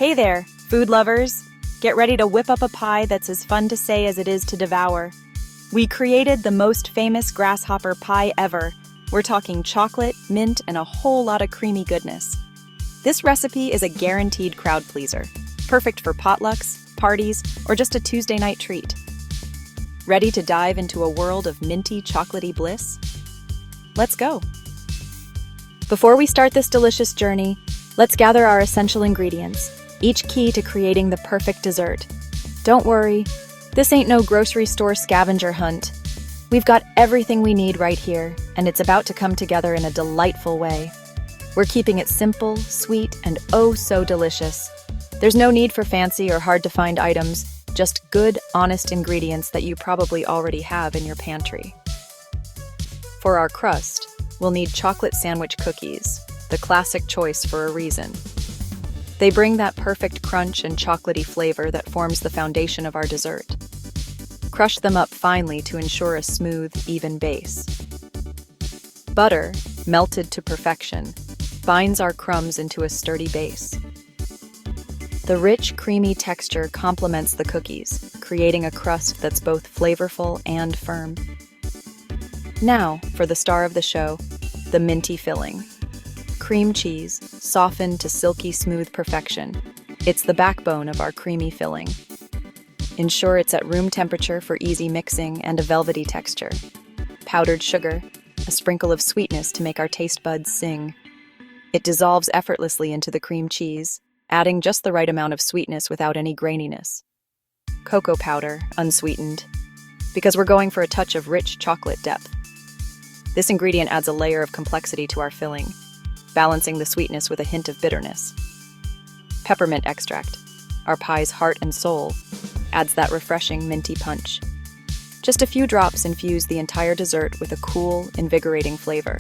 Hey there, food lovers! Get ready to whip up a pie that's as fun to say as it is to devour. We created the most famous grasshopper pie ever. We're talking chocolate, mint, and a whole lot of creamy goodness. This recipe is a guaranteed crowd pleaser, perfect for potlucks, parties, or just a Tuesday night treat. Ready to dive into a world of minty, chocolatey bliss? Let's go! Before we start this delicious journey, let's gather our essential ingredients, each key to creating the perfect dessert. Don't worry, this ain't no grocery store scavenger hunt. We've got everything we need right here, and it's about to come together in a delightful way. We're keeping it simple, sweet, and oh so delicious. There's no need for fancy or hard-to-find items, just good, honest ingredients that you probably already have in your pantry. For our crust, we'll need chocolate sandwich cookies, the classic choice for a reason. They bring that perfect crunch and chocolatey flavor that forms the foundation of our dessert. Crush them up finely to ensure a smooth, even base. Butter, melted to perfection, binds our crumbs into a sturdy base. The rich, creamy texture complements the cookies, creating a crust that's both flavorful and firm. Now, for the star of the show, the minty filling. Cream cheese, softened to silky smooth perfection. It's the backbone of our creamy filling. Ensure it's at room temperature for easy mixing and a velvety texture. Powdered sugar, a sprinkle of sweetness to make our taste buds sing. It dissolves effortlessly into the cream cheese, adding just the right amount of sweetness without any graininess. Cocoa powder, unsweetened, because we're going for a touch of rich chocolate depth. This ingredient adds a layer of complexity to our filling, balancing the sweetness with a hint of bitterness. Peppermint extract, our pie's heart and soul, adds that refreshing minty punch. Just a few drops infuse the entire dessert with a cool, invigorating flavor.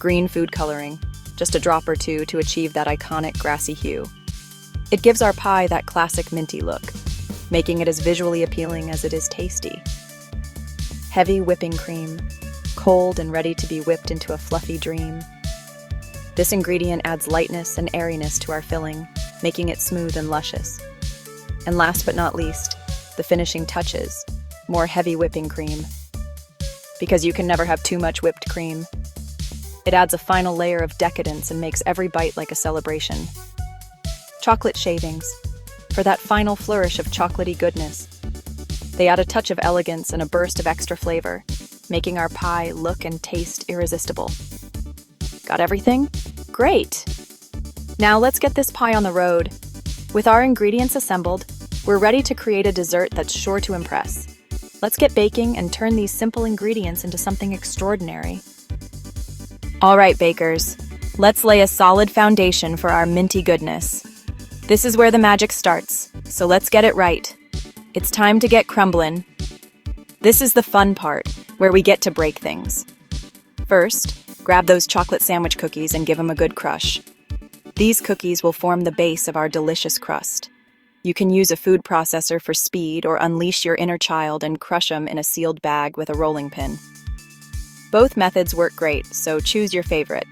Green food coloring, just a drop or two to achieve that iconic grassy hue. It gives our pie that classic minty look, making it as visually appealing as it is tasty. Heavy whipping cream, cold and ready to be whipped into a fluffy dream. This ingredient adds lightness and airiness to our filling, making it smooth and luscious. And last but not least, the finishing touches, more heavy whipping cream. Because you can never have too much whipped cream. It adds a final layer of decadence and makes every bite like a celebration. Chocolate shavings, for that final flourish of chocolatey goodness. They add a touch of elegance and a burst of extra flavor, making our pie look and taste irresistible. Got everything? Great! Now let's get this pie on the road. With our ingredients assembled, we're ready to create a dessert that's sure to impress. Let's get baking and turn these simple ingredients into something extraordinary. All right, bakers, let's lay a solid foundation for our minty goodness. This is where the magic starts, so let's get it right. It's time to get crumbling. This is the fun part, where we get to break things. First, grab those chocolate sandwich cookies and give them a good crush. These cookies will form the base of our delicious crust. You can use a food processor for speed or unleash your inner child and crush them in a sealed bag with a rolling pin. Both methods work great, so choose your favorite.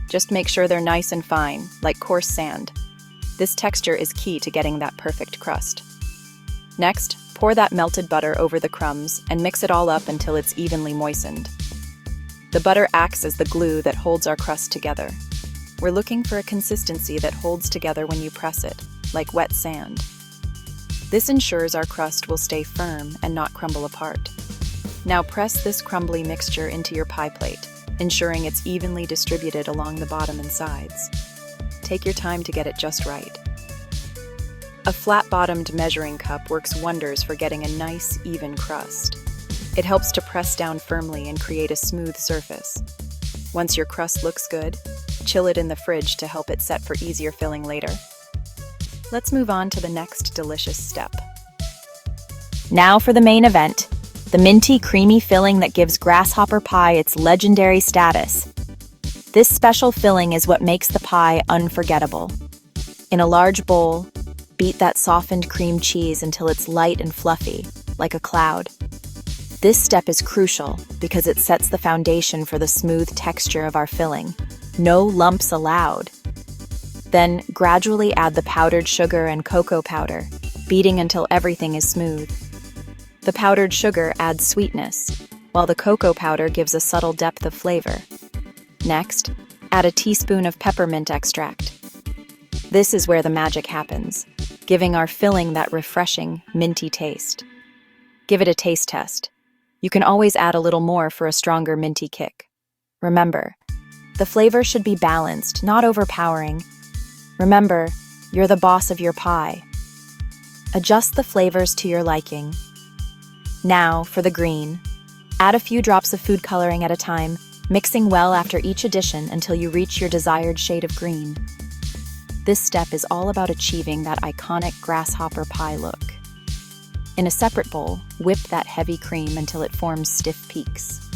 Just make sure they're nice and fine, like coarse sand. This texture is key to getting that perfect crust. Next, pour that melted butter over the crumbs and mix it all up until it's evenly moistened. The butter acts as the glue that holds our crust together. We're looking for a consistency that holds together when you press it, like wet sand. This ensures our crust will stay firm and not crumble apart. Now press this crumbly mixture into your pie plate, ensuring it's evenly distributed along the bottom and sides. Take your time to get it just right. A flat-bottomed measuring cup works wonders for getting a nice, even crust. It helps to press down firmly and create a smooth surface. Once your crust looks good, chill it in the fridge to help it set for easier filling later. Let's move on to the next delicious step. Now for the main event, the minty, creamy filling that gives grasshopper pie its legendary status. This special filling is what makes the pie unforgettable. In a large bowl, beat that softened cream cheese until it's light and fluffy, like a cloud. This step is crucial because it sets the foundation for the smooth texture of our filling. No lumps allowed. Then gradually add the powdered sugar and cocoa powder, beating until everything is smooth. The powdered sugar adds sweetness, while the cocoa powder gives a subtle depth of flavor. Next, add a teaspoon of peppermint extract. This is where the magic happens, giving our filling that refreshing, minty taste. Give it a taste test. You can always add a little more for a stronger minty kick. Remember, the flavor should be balanced, not overpowering. Remember, you're the boss of your pie. Adjust the flavors to your liking. Now, for the green. Add a few drops of food coloring at a time, mixing well after each addition until you reach your desired shade of green. This step is all about achieving that iconic grasshopper pie look. In a separate bowl, whip that heavy cream until it forms stiff peaks.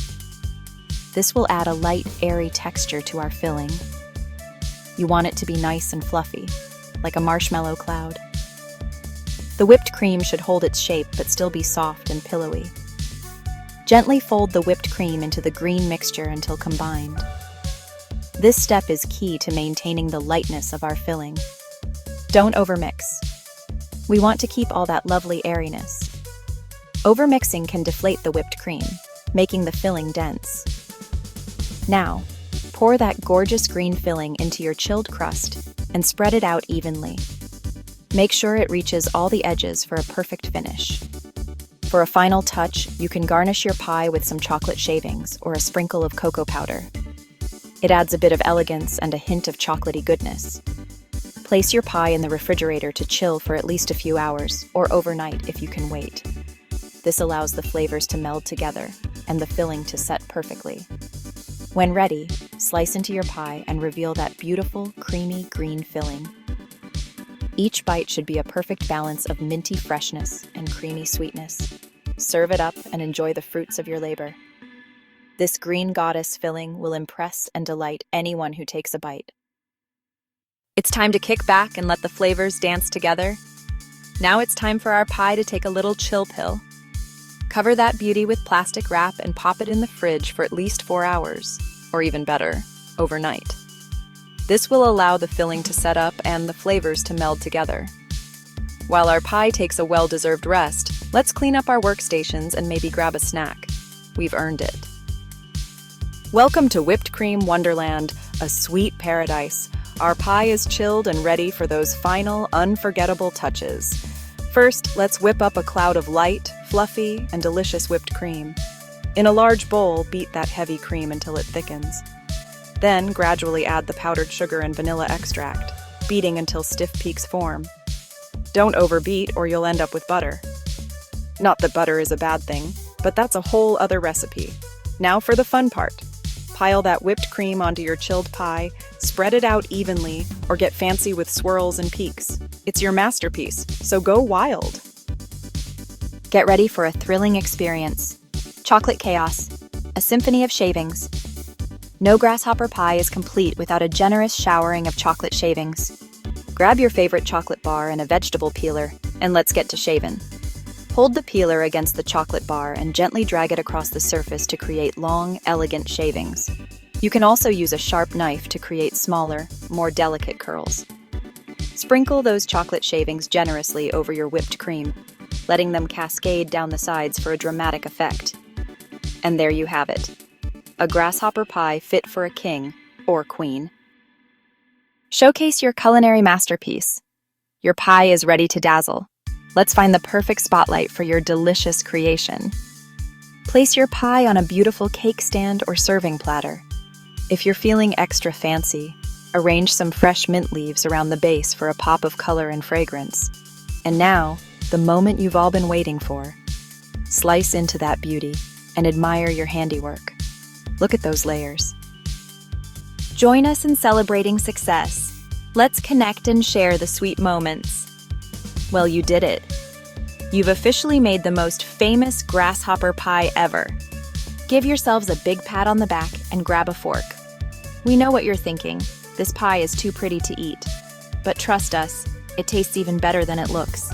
This will add a light, airy texture to our filling. You want it to be nice and fluffy, like a marshmallow cloud. The whipped cream should hold its shape but still be soft and pillowy. Gently fold the whipped cream into the green mixture until combined. This step is key to maintaining the lightness of our filling. Don't overmix. We want to keep all that lovely airiness. Overmixing can deflate the whipped cream, making the filling dense. Now, pour that gorgeous green filling into your chilled crust and spread it out evenly. Make sure it reaches all the edges for a perfect finish. For a final touch, you can garnish your pie with some chocolate shavings or a sprinkle of cocoa powder. It adds a bit of elegance and a hint of chocolatey goodness. Place your pie in the refrigerator to chill for at least a few hours, or overnight if you can wait. This allows the flavors to meld together and the filling to set perfectly. When ready, slice into your pie and reveal that beautiful, creamy green filling. Each bite should be a perfect balance of minty freshness and creamy sweetness. Serve it up and enjoy the fruits of your labor. This green goddess filling will impress and delight anyone who takes a bite. It's time to kick back and let the flavors dance together. Now it's time for our pie to take a little chill pill. Cover that beauty with plastic wrap and pop it in the fridge for at least 4 hours, or even better, overnight. This will allow the filling to set up and the flavors to meld together. While our pie takes a well-deserved rest, let's clean up our workstations and maybe grab a snack. We've earned it. Welcome to Whipped Cream Wonderland, a sweet paradise. Our pie is chilled and ready for those final, unforgettable touches. First, let's whip up a cloud of light, fluffy, and delicious whipped cream. In a large bowl, beat that heavy cream until it thickens. Then, gradually add the powdered sugar and vanilla extract, beating until stiff peaks form. Don't overbeat or you'll end up with butter. Not that butter is a bad thing, but that's a whole other recipe. Now for the fun part. Pile that whipped cream onto your chilled pie, spread it out evenly, or get fancy with swirls and peaks. It's your masterpiece, so go wild. Get ready for a thrilling experience. Chocolate chaos, a symphony of shavings. No grasshopper pie is complete without a generous showering of chocolate shavings. Grab your favorite chocolate bar and a vegetable peeler, and let's get to shavin'. Hold the peeler against the chocolate bar and gently drag it across the surface to create long, elegant shavings. You can also use a sharp knife to create smaller, more delicate curls. Sprinkle those chocolate shavings generously over your whipped cream, letting them cascade down the sides for a dramatic effect. And there you have it. A grasshopper pie fit for a king or queen. Showcase your culinary masterpiece. Your pie is ready to dazzle. Let's find the perfect spotlight for your delicious creation. Place your pie on a beautiful cake stand or serving platter. If you're feeling extra fancy, arrange some fresh mint leaves around the base for a pop of color and fragrance. And now, the moment you've all been waiting for. Slice into that beauty and admire your handiwork. Look at those layers. Join us in celebrating success. Let's connect and share the sweet moments. Well, you did it. You've officially made the most famous grasshopper pie ever. Give yourselves a big pat on the back and grab a fork. We know what you're thinking. This pie is too pretty to eat. But trust us, it tastes even better than it looks.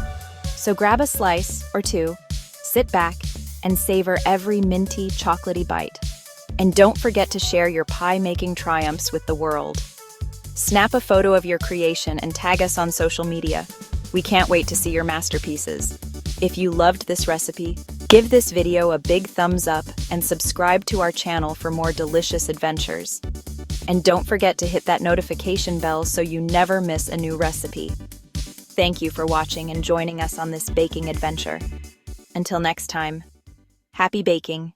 So grab a slice or two, sit back, and savor every minty, chocolatey bite. And don't forget to share your pie-making triumphs with the world. Snap a photo of your creation and tag us on social media. We can't wait to see your masterpieces. If you loved this recipe, give this video a big thumbs up and subscribe to our channel for more delicious adventures. And don't forget to hit that notification bell so you never miss a new recipe. Thank you for watching and joining us on this baking adventure. Until next time, happy baking!